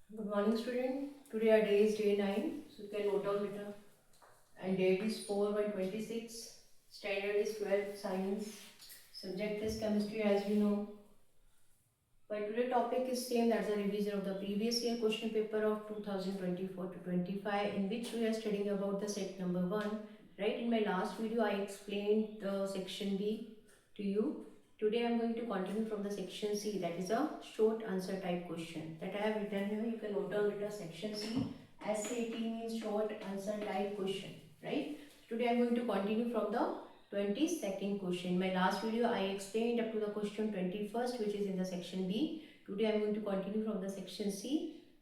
Good morning, student. Today our day is day 9. So you can note down later. And date is 4/1/26. Standard is 12 science. Subject is chemistry as we know. But today topic is same, that's a revision of the previous year question paper of 2024 to 25, in which we are studying about the set number 1. Right, in my last video I explained the section B to you. Today I am going to continue from the section C, that is a short answer type question that I have written here. You can note down it as section C. SAT means short answer type question, right? Today I am going to continue from the 22nd question. In my last video I explained up to the question 21st, which is in the section B. Today I am going to continue from the section C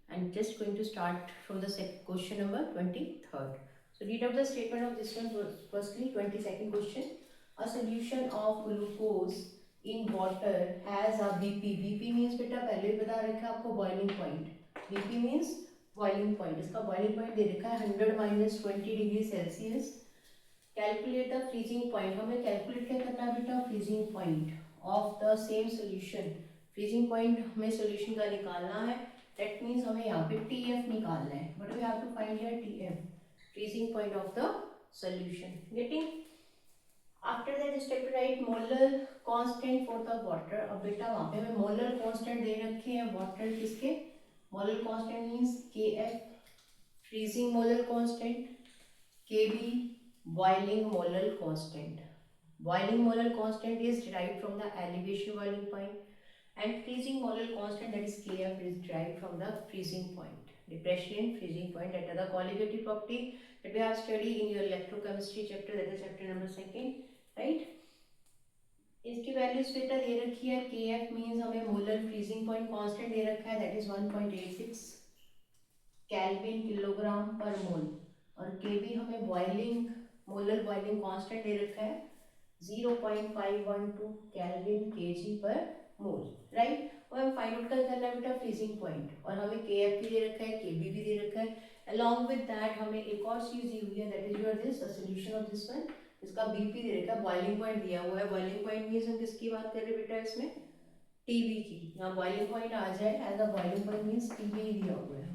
and just going to start from the question number 23rd. So read out the statement of this one firstly. 22nd question. A solution of glucose in water has a BP. BP means बेटा पहले ही बता रखा है आपको boiling point. BP means boiling point. इसका boiling point दे रखा है 100 minus 20 degree Celsius. Calculate the freezing point. हमें कैलकुलेट क्या करना है बेटा? Freezing point of the same solution. Freezing point हमें सोल्यूशन का निकालना है. दैट मीन्स हमें यहाँ पे TF निकालना है. But we have to find here TF, freezing point of the solution. Getting? After that step right molar constant for the water. अब बेटा वहाँ पे हमें मोलर कांस्टेंट दे रखे हैं वाटर किसके? Molar constant means KF, freezing molar constant, KB, boiling molar constant. Boiling molar constant is derived from the elevation boiling point, and freezing molar constant, that is KF, is derived from the freezing point. Depression in freezing point, that are the colligative property that we have studied in your electrochemistry chapter, that is chapter number 2, right? इसकी values बेटा दे रखी है. KF means हमें molar freezing point constant दे रखा है, that is 1.86 kelvin kilogram पर मोल, और KB हमें बॉइलिंग मोलर बॉइलिंग कांस्टेंट दे रखा है 0.512 केल्विन केजी पर मोल, राइट. और हमें फाइंड आउट करना है बेटा फ्रीजिंग पॉइंट, और हमें KF भी दे रखा है, KB भी दे रखा है. अलॉन्ग विद दैट हमें एक और चीज दी हुई है, that is your this solution of this one. इसका BP दे रखा है, बॉइलिंग पॉइंट दिया हुआ है. बॉइलिंग पॉइंट मींस हम किसकी बात कर रहे हैं बेटा? इसमें TB की. यहाँ बॉइलिंग पॉइंट आ जाए as a boiling point means TB ही दिया हुआ है.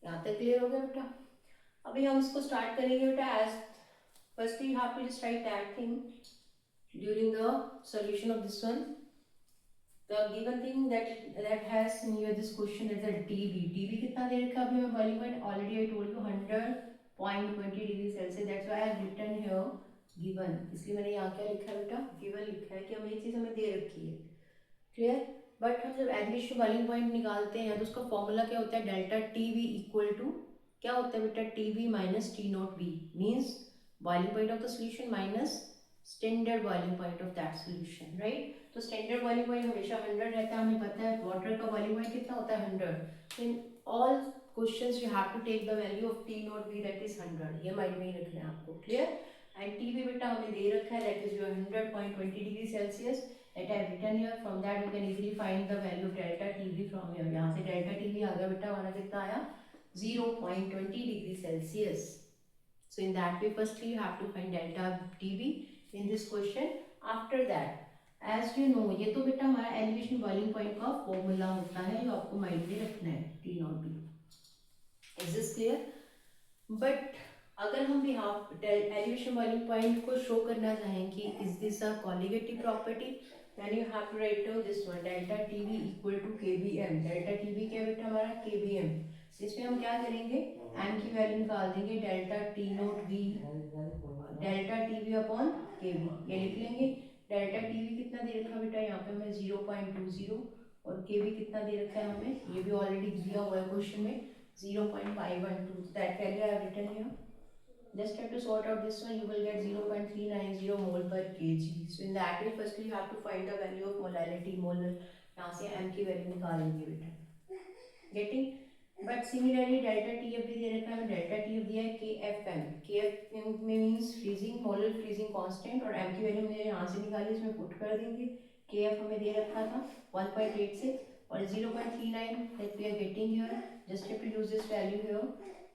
यहाँ तक क्लियर हो गया बेटा? अभी हम इसको स्टार्ट करेंगे बेटा. As firstly you have to just write that thing during the solution of this one. The given thing that has near this question is the TB कितना दे रखा है अभी हमें boiling point? Already I told you 100.20 degree Celsius. That's why I have written here given. इसलिए मैंने यहाँ क्या लिखा है बेटा? गिवन लिखा है कि हमें ये चीज हमें दे रखी है. क्लियर? बट हम जब एलिवेशन बॉइलिंग पॉइंट निकालते हैं तो उसका फॉर्मूला क्या होता है? डेल्टा TB इक्वल टू क्या होता है बेटा? TB minus T0B means boiling point of the solution minus standard boiling point of that solution, right? तो standard boiling point हमेशा 100 रहता है. हमें पता है water का boiling point कितना होता है? 100. So in all questions you have to take the value of T0B, that is 100. ये माइंड में ही रखना है आपको. क्लियर? एंड TB बेटा हमें दे रखा है, that is your 100.20 degree Celsius. that I have written here. From that you can easily find the value of delta TB from here. यहाँ से delta TB आ गया बेटा, हमारा कितना आया? 0.20 degree Celsius. So in that way, firstly you have to find delta TB in this question. After that, as you know, ये तो बेटा हमारा एलिवेशन बॉइलिंग पॉइंट का फॉर्मूला होता है, जो आपको माइंड में रखना है. T0B. Is this clear? But अगर हम भी एलिवेशन बॉइलिंग पॉइंट को शो करना चाहें कि is this a colligative property, then you have to write down this one, delta TB equal to KBM. delta TB क्या बेटा हमारा? KBM. इसमें हम क्या करेंगे? m की वैल्यू निकाल देंगे, delta T0B delta TB upon KB, ये लिख लेंगे. डेल्टा TB कितना दे रखा बेटा? यहाँ पे हमें 0.20, और KB कितना दे रखा है हमें? ये भी ऑलरेडी दिया हुआ है क्वेश्चन में 0.512. That value I have written here. Just have to sort out this one, you will get 0.390 mole per kg. So in that way, firstly you have to find the value of molality, molar. यहाँ से m की value निकालेंगे बेटा. Getting? But similarly delta TF भी दे रखा है. Delta TF दिया है KFM. KFM means freezing molar freezing constant, और m की वैल्यू मुझे यहाँ से निकाली, इसमें पुट कर देंगे. KF हमें दे रखा था 1.86 और 0.39 that we are getting here. Just have to use this value here.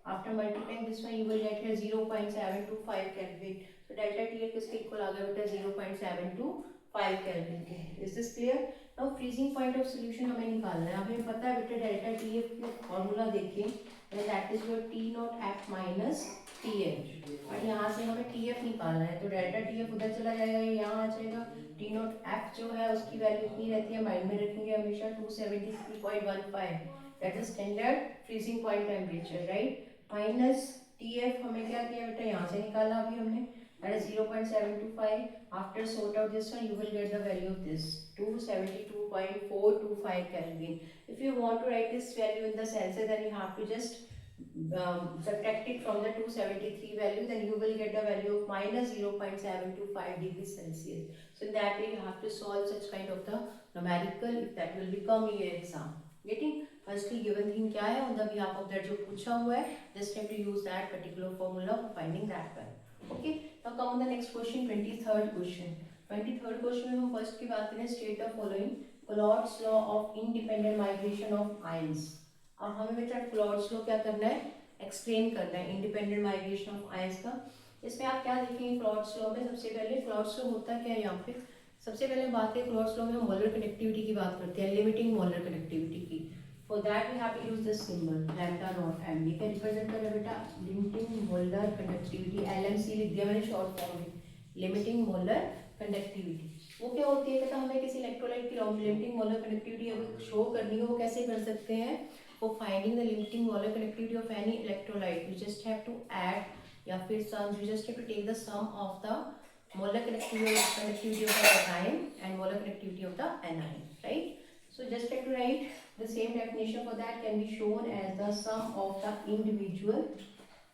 After multiplying this one, you will get here 0.725 Kelvin. So delta TF किसके इक्वल आ गया बेटा? 0.725 Kelvin के. Is this clear? अब फ्रीजिंग पॉइंट ऑफ सोल्यूशन हमें निकालना है। हमें पता है बेटा डेल्टा टी एफ का फॉर्मूला देखिए, that is your T not F minus T F, और यहाँ से हमें टी एफ निकालना है। तो डेल्टा टी एफ उधर चला जाएगा, यहाँ आ जाएगा। टी नॉट एफ जो है उसकी वैल्यू इतनी रहती है, माइंड में रखेंगे हमेशा 273.15, that is standard freezing point temperature, right. Minus T F हमें क्या किया बेटा, यहाँ से निकाला अभी हमने, that is 0.725. After sort out this one, you will get the value of this 272.425 Kelvin. If you want to write this value in the Celsius, then you have to just subtract it from the 273 value, then you will get the value of minus 0.725 degrees Celsius. So in that way, you have to solve such kind of the numerical that will become in your exam. Getting? Firstly, given thing क्या है, on the behalf of that जो पूछा हुआ है, just have to use that particular formula for finding that one. Okay, now come on the next question, 23rd question. 23rd question में हम first की बात करें, state the following Kohlrausch's law of independent migration of ions. अब हमें बेटा क्लॉड्स law क्या करना है, एक्सप्लेन करना है इंडिपेंडेंट माइग्रेशन ऑफ आयंस का। इसमें आप क्या देखेंगे क्लॉड्स लॉ में, सबसे पहले क्लॉड्स लॉ होता क्या है यहाँ पे, सबसे पहले बात है क्लॉड्स लॉ में हम मोलर कनेक्टिविटी की बात करते हैं, लिमिटिंग मोलर कनेक्टिविटी की। For that we have to use this symbol lambda naught m, ये क्या रिप्रेजेंट कर रहा है बेटा, लिमिटिंग मोलर कंडक्टिविटी, LMC लिख दिया मैंने शॉर्ट फॉर्म में, लिमिटिंग मोलर कंडक्टिविटी। वो क्या होती है, कहता हमें किसी इलेक्ट्रोलाइट की लिमिटिंग मोलर कंडक्टिविटी अगर शो करनी हो, वो कैसे कर सकते हैं, for finding the limiting molar connectivity of any electrolyte you just have to add, या फिर sum you just have to take the sum of the molar connectivity of the cation and molar connectivity of the anion, right? So just have to write the same definition for that can be shown as the sum of the individual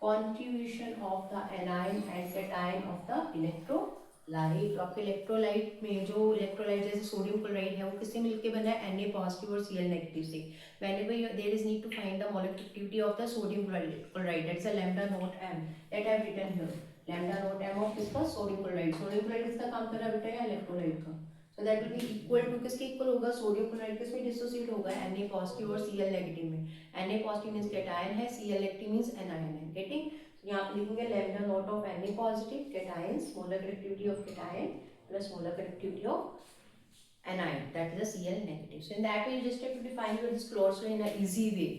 contribution of the anion and cation of the electrolyte. तो आपके electrolyte में जो electrolyte जैसे sodium chloride है वो किससे मिलके बना है, Na पॉजिटिव और Cl नेगेटिव से। Whenever there is need to find the molar connectivity of the sodium chloride, that's a lambda naught m that I have written here, lambda naught m of किसका, sodium chloride. Sodium chloride किसका काम कर रहा है बेटा, या electrolyte का। So that will be equal to किसके इक्वल होगा, सोडियम क्लोराइड किसमें डिसोसिएट होगा, Na पॉजिटिव और Cl नेगेटिव में। Na पॉजिटिव मींस कैटायन है, Cl नेगेटिव मींस एनायन है। गेटिंग? यहाँ पे लिखेंगे lambda naught of Na positive cations, molar connectivity of cation plus molar connectivity of anion, that is a Cl negative. So in that way you just have to define your this chlorus in a easy way.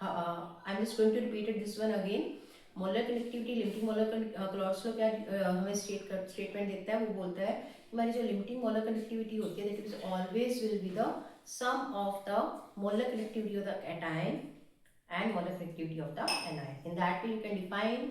I'm just going to repeat it this one again. Molar conductivity, limiting molar Kohlrausch's law क्या हमें statement देता है, वो बोलता है हमारी जो limiting molar connectivity होती है that is always will be the sum of the molar connectivity of the cation and molar connectivity of the anion. In that way you can define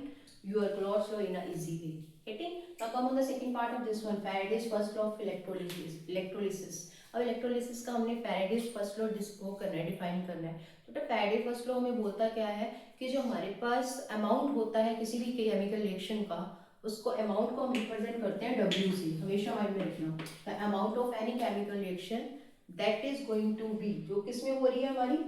your Claude's law in a easy way. Getting? Now come on the second part of this one, Faraday's first law of electrolysis. अब electrolysis का हमने Faraday's first law वो करना है, define करना है। तो Faraday's first law हमें बोलता क्या है कि जो हमारे पास अमाउंट होता है किसी भी केमिकल रिएक्शन का, उसको अमाउंट को हम रिप्रेजेंट करते हैं W से, हमेशा माइंड में रखना। The amount of any chemical reaction that is going to be, जो किसमें हो रही है हमारी,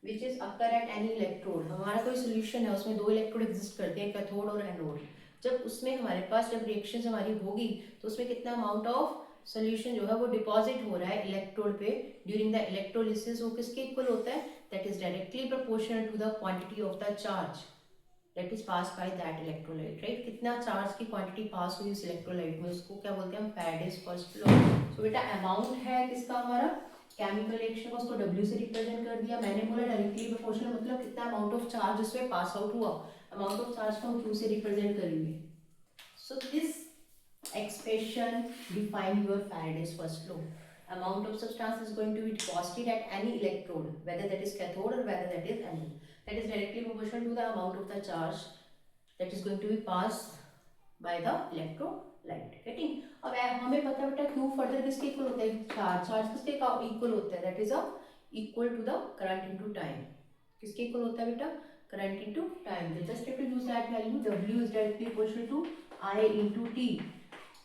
which is occur at any electrode. हमारा कोई सोल्यूशन है उसमें दो इलेक्ट्रोड एग्जिस्ट करते हैं, कैथोड और एनोड। जब उसमें हमारे पास जब रिएक्शन हमारी होगी तो उसमें कितना अमाउंट ऑफ सोल्यूशन जो है वो डिपॉजिट हो रहा है इलेक्ट्रोड पे ड्यूरिंग द इलेक्ट्रोलिसिस, वो किसके इक्वल होता है, that is directly proportional to the quantity of the charge that is pass by that electrolyte, right. कितना चार्ज की क्वांटिटी पास हुई उस इलेक्ट्रोलाइट में, उसको क्या बोलते हैं हम, फैराडेज फर्स्ट लॉ। सो बेटा अमाउंट है किसका, हमारा केमिकल रिएक्शन को, उसको W से रिप्रेजेंट कर दिया मैंने, बोला डायरेक्टली प्रोपोर्शनल मतलब कितना अमाउंट ऑफ चार्ज उसमें पास आउट हुआ, अमाउंट ऑफ चार्ज को हम Q से रिप्रेजेंट करेंगे। So this expression define your Faraday's first law. Amount of substance is going to be deposited at any electrode, whether that is cathode or whether that is anode, that is directly proportional to the amount of the charge that is going to be passed by the electrolyte. Getting? अब हमें पता बेटा Q further किसके equal होता है, charge किसके equal होता है, that is a equal to the current into time. किसके इक्वल होता है बेटा, current into time. We just have to use that value. W is directly proportional to I into T.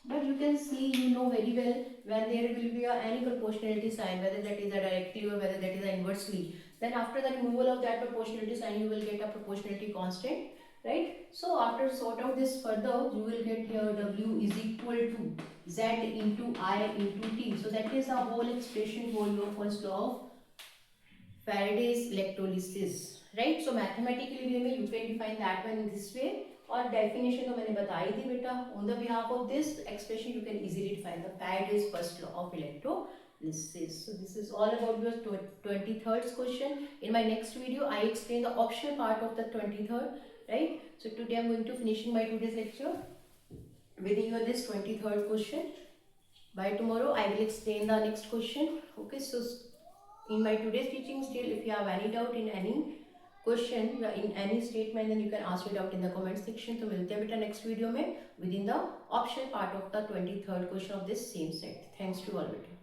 But you can see, you know very well, when there will be any proportionality sign, whether that is a directly or whether that is a inversely, then after the removal of that proportionality sign you will get a proportionality constant, right? So after sort out this further, you will get here W is equal to Z into I into T. So that is the whole expression for your first law of Faraday's electrolysis, right? So mathematically way में you can define that one in this way. और definition तो मैंने बताई थी बेटा, on the behalf of this expression you can easily define the Faraday's first law of electrolysis. This is all about your 23rd question. In my next video, I explain the optional part of the 23rd, right? So today I'm going to finishing my today's lecture with your this 23rd question. By tomorrow, I will explain the next question. Okay, so in my today's teaching still, if you have any doubt in any question या in any statement, then you can ask your doubt in the comment section. तो मिलते हैं बेटा next video में within the optional part of the 23rd question of this same set. Thanks to all बेटा.